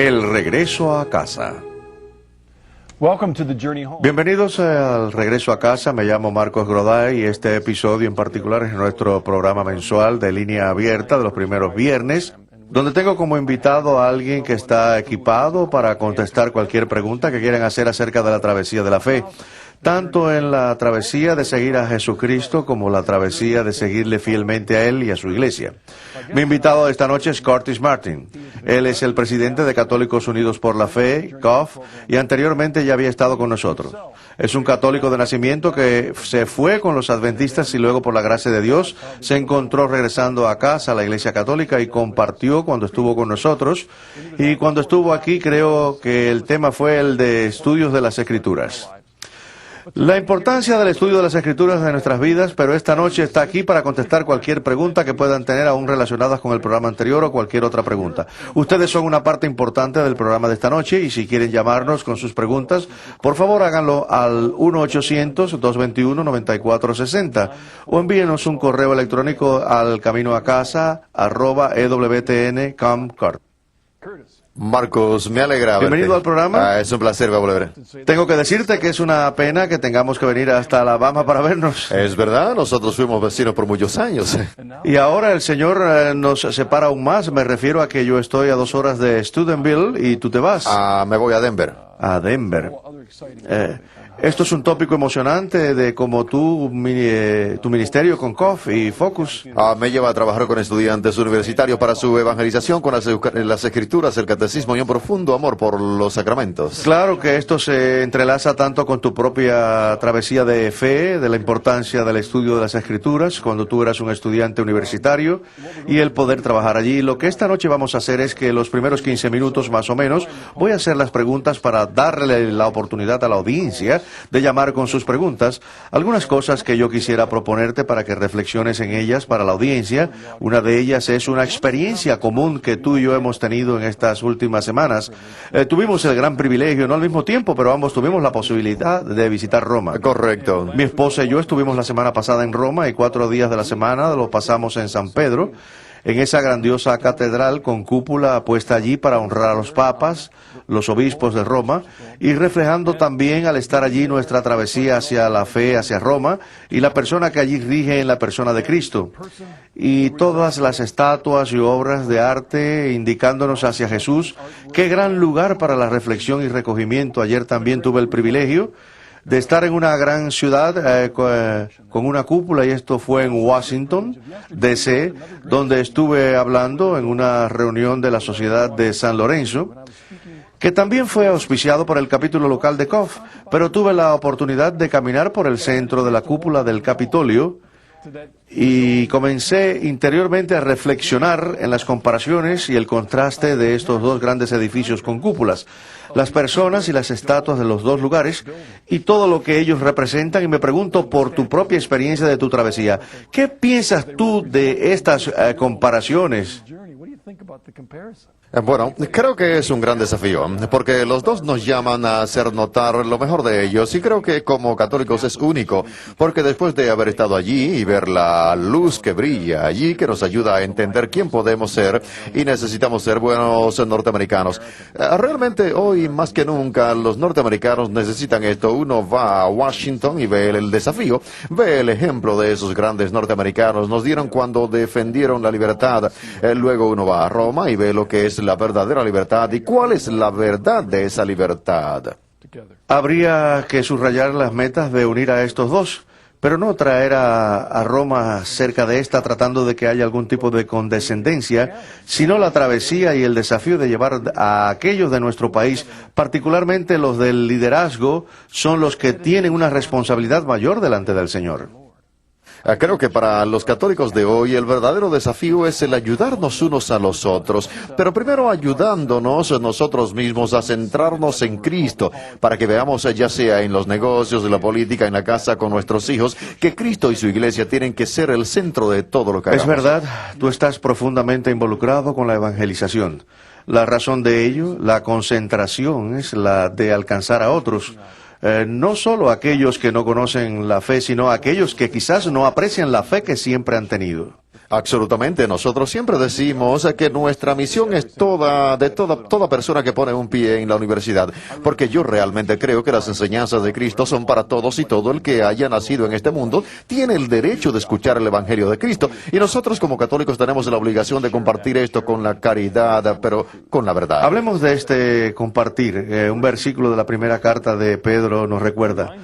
El regreso a casa. Bienvenidos al regreso a casa. Me llamo Marcos Groday y este episodio en particular es nuestro programa mensual de línea abierta de los primeros viernes, donde tengo como invitado a alguien que está equipado para contestar cualquier pregunta que quieran hacer acerca de la travesía de la fe, tanto en la travesía de seguir a Jesucristo como la travesía de seguirle fielmente a Él y a su iglesia. Mi invitado esta noche es Curtis Martin. Él es el presidente de Católicos Unidos por la Fe, CUF, y anteriormente ya había estado con nosotros. Es un católico de nacimiento que se fue con los adventistas y luego, por la gracia de Dios, se encontró regresando a casa a la Iglesia Católica y compartió cuando estuvo con nosotros. Y cuando estuvo aquí, creo que el tema fue el de estudios de las Escrituras. La importancia del estudio de las Escrituras de nuestras vidas, pero esta noche está aquí para contestar cualquier pregunta que puedan tener aún relacionadas con el programa anterior o cualquier otra pregunta. Ustedes son una parte importante del programa de esta noche y si quieren llamarnos con sus preguntas, por favor háganlo al 1-800-221-9460 o envíenos un correo electrónico al caminoacasa@ewtn.com. Marcos, me alegra verte. Bienvenido al programa. Es un placer volver. Tengo que decirte que es una pena que tengamos que venir hasta Alabama para vernos. Es verdad, nosotros fuimos vecinos por muchos años. Y ahora el Señor nos separa aún más. Me refiero a que yo estoy a 2 horas de Steubenville y tú te vas. Me voy a Denver. A Denver. Esto es un tópico emocionante de cómo tu ministerio con CUF y Focus. Me lleva a trabajar con estudiantes universitarios para su evangelización con las escrituras, el catecismo y un profundo amor por los sacramentos. Claro que esto se entrelaza tanto con tu propia travesía de fe, de la importancia del estudio de las escrituras, cuando tú eras un estudiante universitario, y el poder trabajar allí. Lo que esta noche vamos a hacer es que los primeros 15 minutos más o menos, voy a hacer las preguntas para darle la oportunidad a la audiencia de llamar con sus preguntas. Algunas cosas que yo quisiera proponerte para que reflexiones en ellas para la audiencia. Una de ellas es una experiencia común que tú y yo hemos tenido en estas últimas semanas. Tuvimos el gran privilegio, no al mismo tiempo, pero ambos tuvimos la posibilidad de visitar Roma. Correcto. Mi esposa y yo estuvimos la semana pasada en Roma y 4 días de la semana lo pasamos en San Pedro, en esa grandiosa catedral con cúpula puesta allí para honrar a los papas, los obispos de Roma, y reflejando también al estar allí nuestra travesía hacia la fe, hacia Roma, y la persona que allí rige en la persona de Cristo. Y todas las estatuas y obras de ante indicándonos hacia Jesús. Qué gran lugar para la reflexión y recogimiento. Ayer también tuve el privilegio de estar en una gran ciudad con una cúpula, y esto fue en Washington, D.C., donde estuve hablando en una reunión de la Sociedad de San Lorenzo, que también fue auspiciado por el capítulo local de CUF, pero tuve la oportunidad de caminar por el centro de la cúpula del Capitolio y comencé interiormente a reflexionar en las comparaciones y el contraste de estos dos grandes edificios con cúpulas, las personas y las estatuas de los dos lugares y todo lo que ellos representan. Y me pregunto, por tu propia experiencia de tu travesía, ¿qué piensas tú de estas comparaciones? Bueno, creo que es un gran desafío, porque los dos nos llaman a hacer notar lo mejor de ellos, y creo que como católicos es único, porque después de haber estado allí y ver la luz que brilla allí, que nos ayuda a entender quién podemos ser, y necesitamos ser buenos norteamericanos. Realmente hoy más que nunca los norteamericanos necesitan esto. Uno va a Washington y ve el desafío, ve el ejemplo de esos grandes norteamericanos, nos dieron cuando defendieron la libertad. Luego uno va a Roma y ve lo que es la verdadera libertad y cuál es la verdad de esa libertad. Habría que subrayar las metas de unir a estos dos, pero no traer a Roma cerca de esta tratando de que haya algún tipo de condescendencia, sino la travesía y el desafío de llevar a aquellos de nuestro país, particularmente los del liderazgo, son los que tienen una responsabilidad mayor delante del Señor. Creo que para los católicos de hoy el verdadero desafío es el ayudarnos unos a los otros, pero primero ayudándonos nosotros mismos a centrarnos en Cristo, para que veamos, ya sea en los negocios, en la política, en la casa, con nuestros hijos, que Cristo y su iglesia tienen que ser el centro de todo lo que hagamos. Es verdad, tú estás profundamente involucrado con la evangelización. La razón de ello, la concentración, es la de alcanzar a otros. No solo aquellos que no conocen la fe, sino aquellos que quizás no aprecian la fe que siempre han tenido. Absolutamente, nosotros siempre decimos que nuestra misión es toda persona que pone un pie en la universidad, porque yo realmente creo que las enseñanzas de Cristo son para todos y todo el que haya nacido en este mundo tiene el derecho de escuchar el Evangelio de Cristo. Y nosotros como católicos tenemos la obligación de compartir esto con la caridad, pero con la verdad. Hablemos de este compartir. Un versículo de la primera carta de Pedro nos recuerda,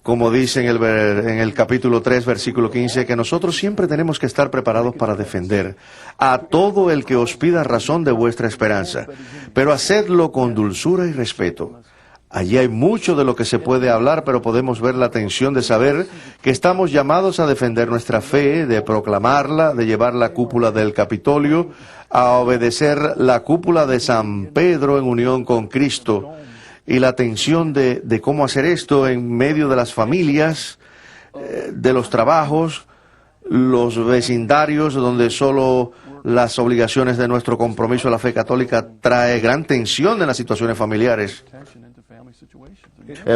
como dice en el capítulo 3, versículo 15, que nosotros siempre tenemos que estar preparados para defender a todo el que os pida razón de vuestra esperanza, pero hacedlo con dulzura y respeto. Allí hay mucho de lo que se puede hablar, pero podemos ver la tensión de saber que estamos llamados a defender nuestra fe, de proclamarla, de llevar la cúpula del Capitolio, a obedecer la cúpula de San Pedro en unión con Cristo, y la tensión de cómo hacer esto en medio de las familias, de los trabajos, los vecindarios, donde solo las obligaciones de nuestro compromiso a la fe católica trae gran tensión en las situaciones familiares.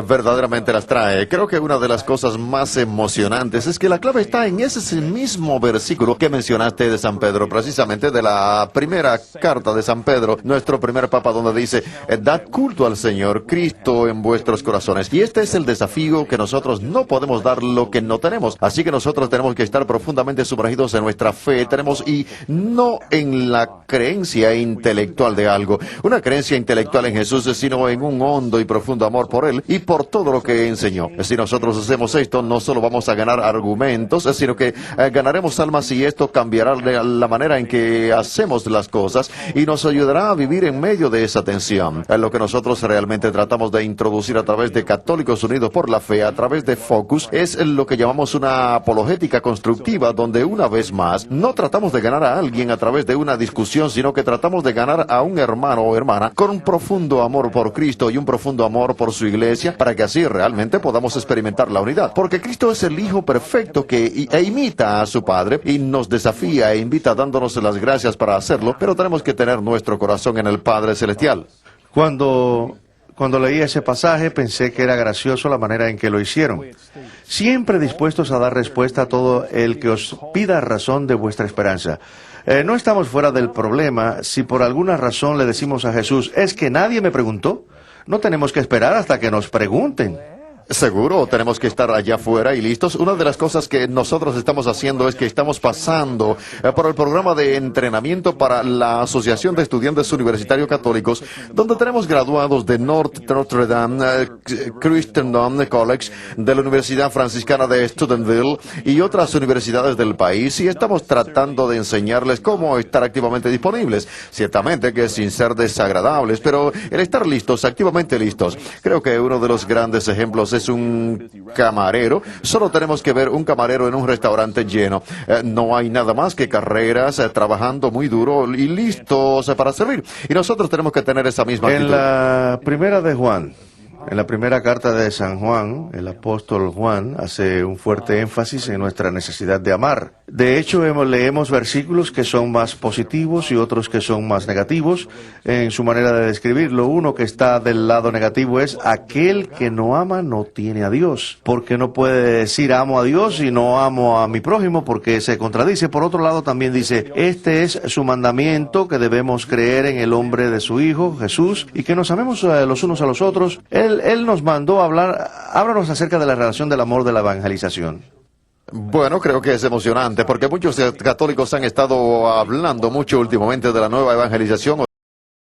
Verdaderamente las trae. Creo que una de las cosas más emocionantes es que la clave está en ese mismo versículo que mencionaste de San Pedro, precisamente de la primera carta de San Pedro, nuestro primer papa, donde dice, dad culto al Señor Cristo en vuestros corazones. Y este es el desafío, que nosotros no podemos dar lo que no tenemos. Así que nosotros tenemos que estar profundamente sumergidos en nuestra fe, y no en la creencia intelectual de algo, una creencia intelectual en Jesús, sino en un hondo y profundo amor por Él y por todo lo que enseñó. Si nosotros hacemos esto, no solo vamos a ganar argumentos, sino que ganaremos almas, y esto cambiará la manera en que hacemos las cosas y nos ayudará a vivir en medio de esa tensión. Lo que nosotros realmente tratamos de introducir a través de Católicos Unidos por la Fe, a través de Focus, es lo que llamamos una apologética constructiva, donde una vez más no tratamos de ganar a alguien a través de una discusión, sino que tratamos de ganar a un hermano o hermana con un profundo amor por Cristo y un profundo amor por su iglesia, para que así realmente podamos experimentar la unidad. Porque Cristo es el Hijo perfecto que imita a su Padre y nos desafía e invita dándonos las gracias para hacerlo, pero tenemos que tener nuestro corazón en el Padre Celestial. Cuando leí ese pasaje pensé que era gracioso la manera en que lo hicieron. Siempre dispuestos a dar respuesta a todo el que os pida razón de vuestra esperanza. No estamos fuera del problema si por alguna razón le decimos a Jesús, es que nadie me preguntó. No tenemos que esperar hasta que nos pregunten. Seguro, tenemos que estar allá afuera y listos. Una de las cosas que nosotros estamos haciendo es que estamos pasando por el programa de entrenamiento para la Asociación de Estudiantes Universitarios Católicos, donde tenemos graduados de Notre Dame, Christendom College, de la Universidad Franciscana de Steubenville y otras universidades del país, y estamos tratando de enseñarles cómo estar activamente disponibles. Ciertamente que sin ser desagradables, pero el estar listos, activamente listos. Creo que uno de los grandes ejemplos es un camarero. Solo tenemos que ver un camarero en un restaurante lleno. No hay nada más que carreras, trabajando muy duro y listos para servir. Y nosotros tenemos que tener esa misma actitud. En la primera de Juan, en la primera carta de San Juan, el apóstol Juan hace un fuerte énfasis en nuestra necesidad de amar. De hecho, leemos versículos que son más positivos y otros que son más negativos en su manera de describirlo. Uno que está del lado negativo es: aquel que no ama no tiene a Dios. Porque no puede decir amo a Dios y no amo a mi prójimo, porque se contradice. Por otro lado, también dice, este es su mandamiento, que debemos creer en el nombre de su Hijo, Jesús, y que nos amemos los unos a los otros. Él nos mandó a hablar, háblanos acerca de la relación del amor de la evangelización. Bueno, creo que es emocionante, porque muchos católicos han estado hablando mucho últimamente de la nueva evangelización.